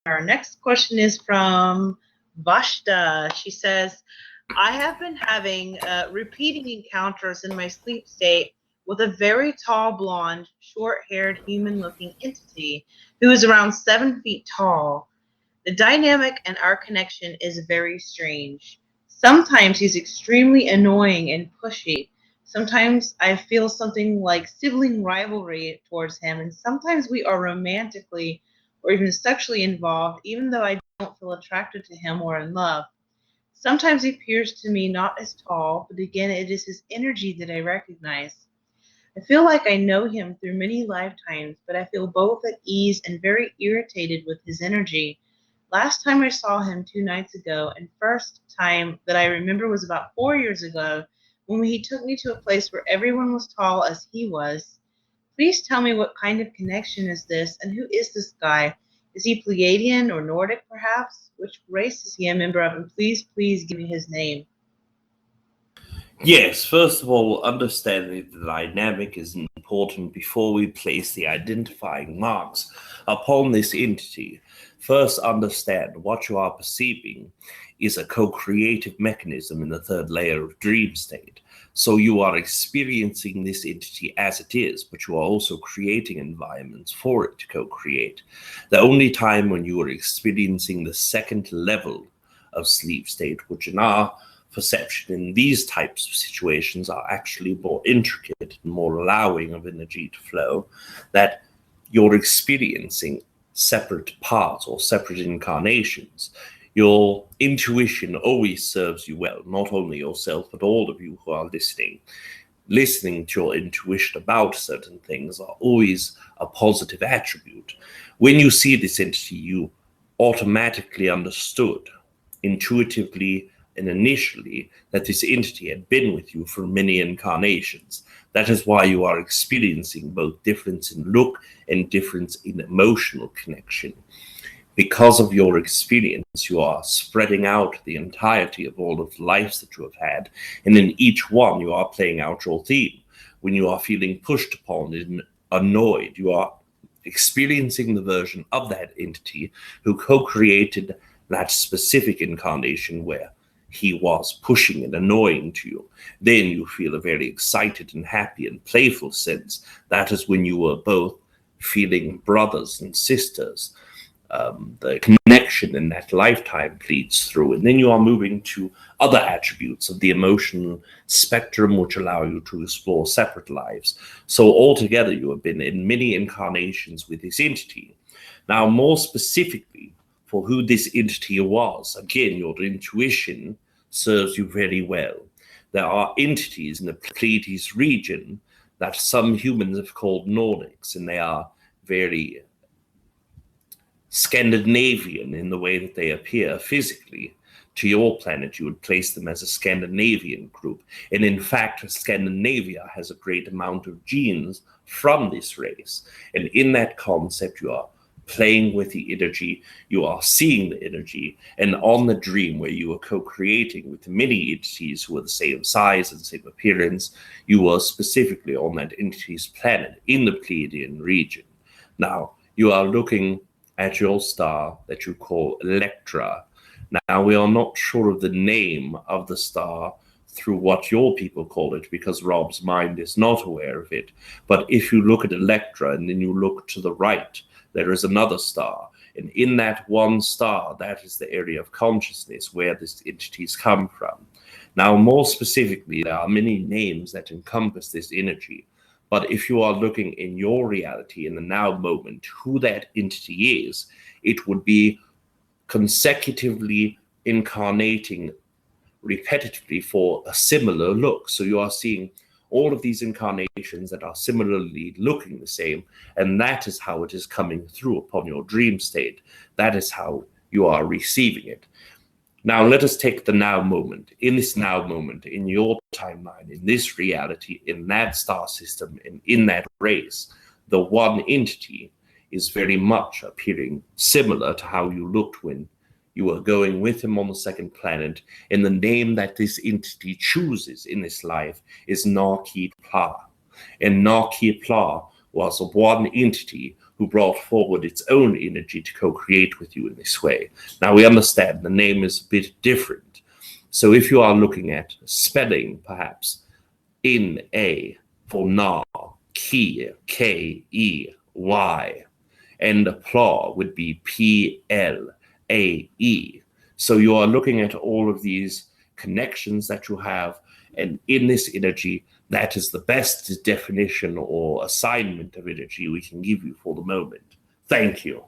Our next question is from Vashta. She says, I have been having repeating encounters in my sleep state with a very tall, blonde, short haired, human looking entity who is around 7 feet tall. The dynamic and our connection is very strange. Sometimes he's extremely annoying and pushy. Sometimes I feel something like sibling rivalry towards him, and sometimes we are romantically or even sexually involved, even though I don't feel attracted to him or in love. Sometimes he appears to me not as tall, but again, it is his energy that I recognize. I feel like I know him through many lifetimes, but I feel both at ease and very irritated with his energy. Last time I saw him 2 nights ago, and first time that I remember was about 4 years ago when he took me to a place where everyone was tall as he was. Please tell me what kind of connection is this, and who is this guy? Is he Pleiadian or Nordic, perhaps? Which race is he a member of? And please give me his name. Yes, first of all, understanding the dynamic is important before we place the identifying marks upon this entity. First, understand what you are perceiving is a co-creative mechanism in the third layer of dream state. So you are experiencing this entity as it is, but you are also creating environments for it to co-create. The only time when you are experiencing the second level of sleep state, which in our perception in these types of situations are actually more intricate and more allowing of energy to flow, that you're experiencing separate parts or separate incarnations. Your intuition always serves you well, not only yourself, but all of you who are listening. Listening to your intuition about certain things are always a positive attribute. When you see this entity, you automatically understood, intuitively and initially, that this entity had been with you for many incarnations. That is why you are experiencing both difference in look and difference in emotional connection. Because of your experience, you are spreading out the entirety of all of the lives that you have had, and in each one you are playing out your theme. When you are feeling pushed upon and annoyed, you are experiencing the version of that entity who co-created that specific incarnation where he was pushing and annoying to you. Then you feel a very excited and happy and playful sense. That is when you were both feeling brothers and sisters. The connection in that lifetime bleeds through, and then you are moving to other attributes of the emotional spectrum which allow you to explore separate lives. So altogether you have been in many incarnations with this entity. Now, more specifically, for who this entity was, again, your intuition serves you very well. There are entities in the Pleiades region that some humans have called Nordics, and they are very Scandinavian in the way that they appear physically. To your planet, you would place them as a Scandinavian group. And in fact, Scandinavia has a great amount of genes from this race. And in that concept, you are playing with the energy, you are seeing the energy, and on the dream where you are co-creating with many entities who are the same size and same appearance, you are specifically on that entity's planet in the Pleiadian region. Now, you are looking at your star that you call Electra. Now, we are not sure of the name of the star through what your people call it, because Rob's mind is not aware of it. But if you look at Electra and then you look to the right, there is another star. And in that one star, that is the area of consciousness where these entities come from. Now, more specifically, there are many names that encompass this energy. But if you are looking in your reality in the now moment, who that entity is, it would be consecutively incarnating repetitively for a similar look. So you are seeing all of these incarnations that are similarly looking the same, and that is how it is coming through upon your dream state. That is how you are receiving it. Now let us take the now moment. In this now moment, in your timeline, in this reality, in that star system, and in that race, the one entity is very much appearing similar to how you looked when you were going with him on the second planet, and the name that this entity chooses in this life is Key Plae. And Key Plae was one entity who brought forward its own energy to co-create with you in this way. Now we understand the name is a bit different. So if you are looking at spelling, perhaps N-A for Na, Key, K-E-Y, and Pla would be P-L-A-E. So you are looking at all of these connections that you have, and in this energy, that is the best definition or assignment of energy we can give you for the moment. Thank you.